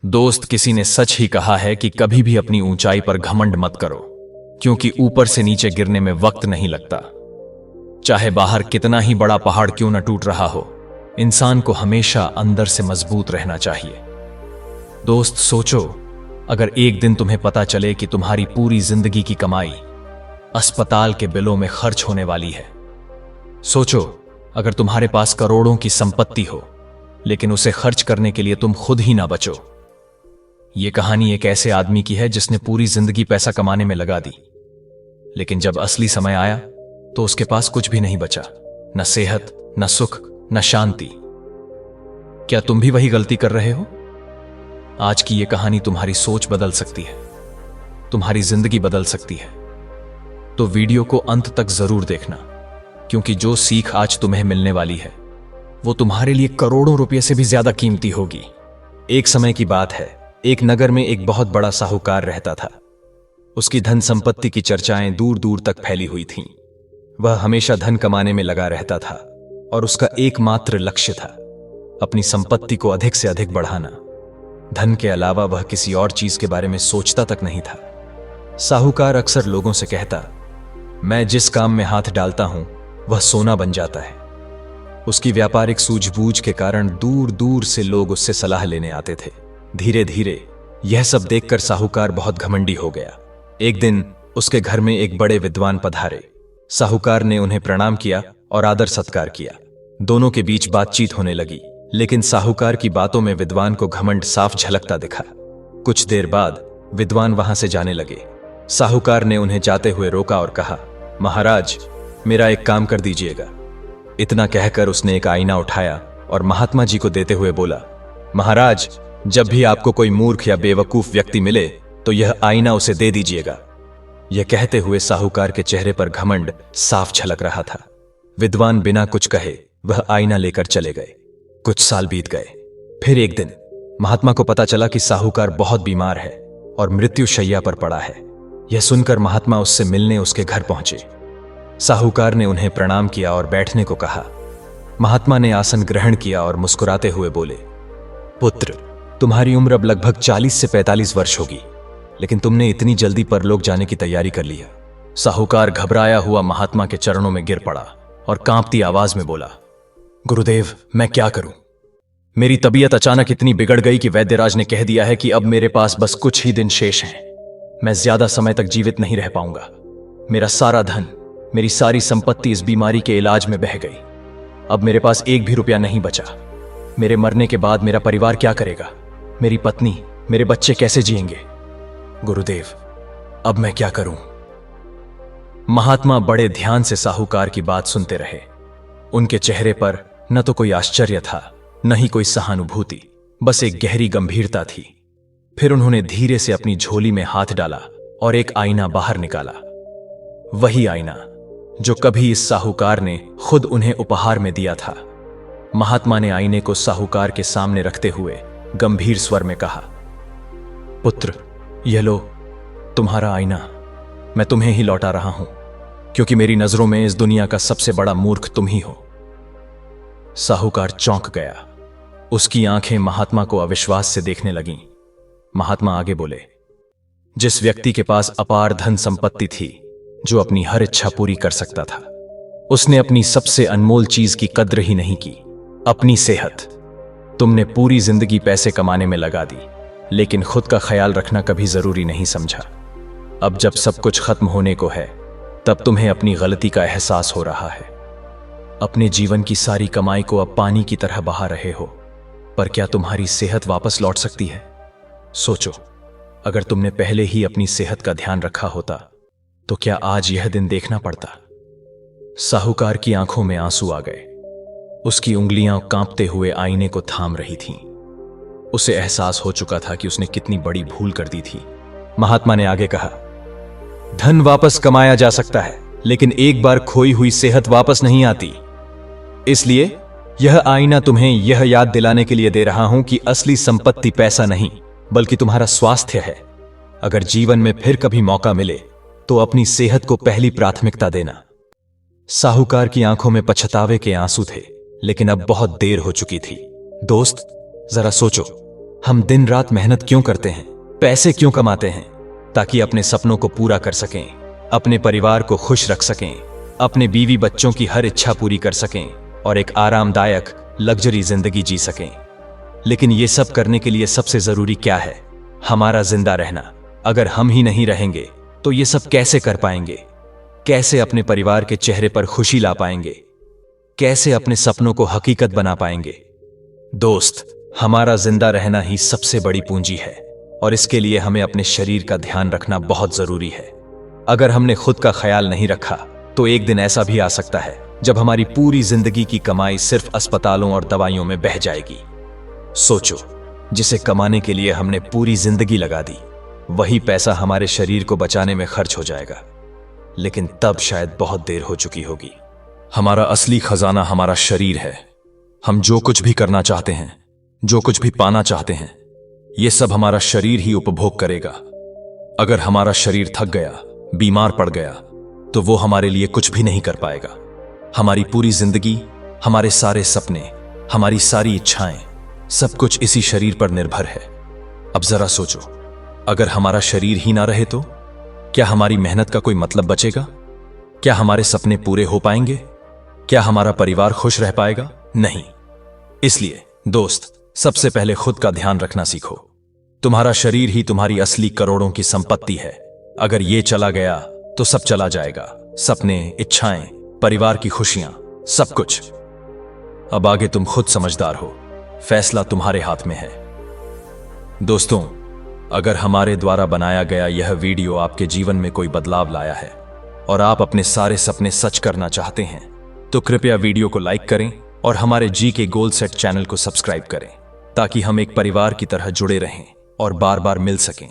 दोस्त, किसी ने सच ही कहा है कि कभी भी अपनी ऊंचाई पर घमंड मत करो, क्योंकि ऊपर से नीचे गिरने में वक्त नहीं लगता। चाहे बाहर कितना ही बड़ा पहाड़ क्यों न टूट रहा हो, इंसान को हमेशा अंदर से मजबूत रहना चाहिए। दोस्त, सोचो, अगर एक दिन तुम्हें पता चले कि तुम्हारी पूरी जिंदगी की कमाई अस्पताल के बिलों में खर्च होने वाली है। सोचो, अगर तुम्हारे पास करोड़ों की संपत्ति हो, लेकिन उसे खर्च करने के लिए तुम खुद ही ना बचो। यह कहानी एक ऐसे आदमी की है जिसने पूरी जिंदगी पैसा कमाने में लगा दी, लेकिन जब असली समय आया तो उसके पास कुछ भी नहीं बचा, न सेहत, न सुख, न शांति। क्या तुम भी वही गलती कर रहे हो? आज की यह कहानी तुम्हारी सोच बदल सकती है, तुम्हारी जिंदगी बदल सकती है। तो वीडियो को अंत तक जरूर देखना, क्योंकि जो सीख आज तुम्हें मिलने वाली है वो तुम्हारे लिए करोड़ों रुपए से भी ज्यादा कीमती होगी। एक समय की बात है, एक नगर में एक बहुत बड़ा साहूकार रहता था। उसकी धन संपत्ति की चर्चाएं दूर दूर तक फैली हुई थीं। वह हमेशा धन कमाने में लगा रहता था और उसका एकमात्र लक्ष्य था अपनी संपत्ति को अधिक से अधिक बढ़ाना। धन के अलावा वह किसी और चीज के बारे में सोचता तक नहीं था। साहूकार अक्सर लोगों से कहता, मैं जिस काम में हाथ डालता हूं वह सोना बन जाता है। उसकी व्यापारिक सूझबूझ के कारण दूर दूर से लोग उससे सलाह लेने आते थे। धीरे धीरे यह सब देखकर साहूकार बहुत घमंडी हो गया। एक दिन उसके घर में एक बड़े विद्वान पधारे। साहूकार ने उन्हें प्रणाम किया और आदर सत्कार किया। दोनों के बीच बातचीत होने लगी, लेकिन साहूकार की बातों में विद्वान को घमंड साफ झलकता दिखा। कुछ देर बाद विद्वान वहां से जाने लगे। साहूकार ने उन्हें जाते हुए रोका और कहा, महाराज, मेरा एक काम कर दीजिएगा। इतना कहकर उसने एक आईना उठाया और महात्मा जी को देते हुए बोला, महाराज, जब भी आपको कोई मूर्ख या बेवकूफ व्यक्ति मिले तो यह आईना उसे दे दीजिएगा। यह कहते हुए साहूकार के चेहरे पर घमंड साफ झलक रहा था। विद्वान बिना कुछ कहे वह आईना लेकर चले गए। कुछ साल बीत गए। फिर एक दिन महात्मा को पता चला कि साहूकार बहुत बीमार है और मृत्युशैया पर पड़ा है। यह सुनकर महात्मा उससे मिलने उसके घर पहुंचे। साहूकार ने उन्हें प्रणाम किया और बैठने को कहा। महात्मा ने आसन ग्रहण किया और मुस्कुराते हुए बोले, पुत्र, तुम्हारी उम्र अब लगभग 40 से 45 वर्ष होगी, लेकिन तुमने इतनी जल्दी परलोक जाने की तैयारी कर ली है। साहूकार घबराया हुआ महात्मा के चरणों में गिर पड़ा और कांपती आवाज में बोला, गुरुदेव, मैं क्या करूं? मेरी तबीयत अचानक इतनी बिगड़ गई कि वैद्यराज ने कह दिया है कि अब मेरे पास बस कुछ ही दिन शेष हैं। मैं ज्यादा समय तक जीवित नहीं रह पाऊंगा। मेरा सारा धन, मेरी सारी संपत्ति इस बीमारी के इलाज में बह गई। अब मेरे पास एक भी रुपया नहीं बचा। मेरे मरने के बाद मेरा परिवार क्या करेगा? मेरी पत्नी, मेरे बच्चे कैसे जिएंगे? गुरुदेव, अब मैं क्या करूं? महात्मा बड़े ध्यान से साहूकार की बात सुनते रहे। उनके चेहरे पर न तो कोई आश्चर्य था, न ही कोई सहानुभूति, बस एक गहरी गंभीरता थी। फिर उन्होंने धीरे से अपनी झोली में हाथ डाला और एक आईना बाहर निकाला। वही आईना जो कभी इस साहूकार ने खुद उन्हें उपहार में दिया था। महात्मा ने आईने को साहूकार के सामने रखते हुए गंभीर स्वर में कहा, पुत्र, यह लो तुम्हारा आईना। मैं तुम्हें ही लौटा रहा हूं, क्योंकि मेरी नजरों में इस दुनिया का सबसे बड़ा मूर्ख तुम ही हो। साहूकार चौंक गया। उसकी आंखें महात्मा को अविश्वास से देखने लगीं। महात्मा आगे बोले, जिस व्यक्ति के पास अपार धन संपत्ति थी, जो अपनी हर इच्छा पूरी कर सकता था, उसने अपनी सबसे अनमोल चीज की कद्र ही नहीं की, अपनी सेहत। तुमने पूरी जिंदगी पैसे कमाने में लगा दी, लेकिन खुद का ख्याल रखना कभी जरूरी नहीं समझा। अब जब सब कुछ खत्म होने को है, तब तुम्हें अपनी गलती का एहसास हो रहा है। अपने जीवन की सारी कमाई को अब पानी की तरह बहा रहे हो, पर क्या तुम्हारी सेहत वापस लौट सकती है? सोचो, अगर तुमने पहले ही अपनी सेहत का ध्यान रखा होता तो क्या आज यह दिन देखना पड़ता? साहूकार की आंखों में आंसू आ गए। उसकी उंगलियां कांपते हुए आईने को थाम रही थीं। उसे एहसास हो चुका था कि उसने कितनी बड़ी भूल कर दी थी। महात्मा ने आगे कहा, धन वापस कमाया जा सकता है, लेकिन एक बार खोई हुई सेहत वापस नहीं आती। इसलिए यह आईना तुम्हें यह याद दिलाने के लिए दे रहा हूं कि असली संपत्ति पैसा नहीं, बल्कि तुम्हारा स्वास्थ्य है। अगर जीवन में फिर कभी मौका मिले तो अपनी सेहत को पहली प्राथमिकता देना। साहूकार की आंखों में पछतावे के आंसू थे, लेकिन अब बहुत देर हो चुकी थी। दोस्त, जरा सोचो, हम दिन रात मेहनत क्यों करते हैं, पैसे क्यों कमाते हैं? ताकि अपने सपनों को पूरा कर सकें, अपने परिवार को खुश रख सकें, अपने बीवी बच्चों की हर इच्छा पूरी कर सकें और एक आरामदायक लग्जरी जिंदगी जी सकें। लेकिन ये सब करने के लिए सबसे जरूरी क्या है? हमारा जिंदा रहना। अगर हम ही नहीं रहेंगे तो ये सब कैसे कर पाएंगे? कैसे अपने परिवार के चेहरे पर खुशी ला पाएंगे? कैसे अपने सपनों को हकीकत बना पाएंगे? दोस्त, हमारा जिंदा रहना ही सबसे बड़ी पूंजी है और इसके लिए हमें अपने शरीर का ध्यान रखना बहुत जरूरी है। अगर हमने खुद का ख्याल नहीं रखा तो एक दिन ऐसा भी आ सकता है जब हमारी पूरी जिंदगी की कमाई सिर्फ अस्पतालों और दवाइयों में बह जाएगी। सोचो, जिसे कमाने के लिए हमने पूरी जिंदगी लगा दी, वही पैसा हमारे शरीर को बचाने में खर्च हो जाएगा, लेकिन तब शायद बहुत देर हो चुकी होगी। हमारा असली खजाना हमारा शरीर है। हम जो कुछ भी करना चाहते हैं, जो कुछ भी पाना चाहते हैं, यह सब हमारा शरीर ही उपभोग करेगा। अगर हमारा शरीर थक गया, बीमार पड़ गया, तो वो हमारे लिए कुछ भी नहीं कर पाएगा। हमारी पूरी जिंदगी, हमारे सारे सपने, हमारी सारी इच्छाएं, सब कुछ इसी शरीर पर निर्भर है। अब जरा सोचो, अगर हमारा शरीर ही ना रहे तो क्या हमारी मेहनत का कोई मतलब बचेगा? क्या हमारे सपने पूरे हो पाएंगे? क्या हमारा परिवार खुश रह पाएगा? नहीं। इसलिए दोस्त, सबसे पहले खुद का ध्यान रखना सीखो। तुम्हारा शरीर ही तुम्हारी असली करोड़ों की संपत्ति है। अगर ये चला गया तो सब चला जाएगा, सपने, इच्छाएं, परिवार की खुशियां, सब कुछ। अब आगे तुम खुद समझदार हो, फैसला तुम्हारे हाथ में है। दोस्तों, अगर हमारे द्वारा बनाया गया यह वीडियो आपके जीवन में कोई बदलाव लाया है और आप अपने सारे सपने सच करना चाहते हैं, तो कृपया वीडियो को लाइक करें और हमारे GK गोल सेट चैनल को सब्सक्राइब करें, ताकि हम एक परिवार की तरह जुड़े रहें और बार बार मिल सकें।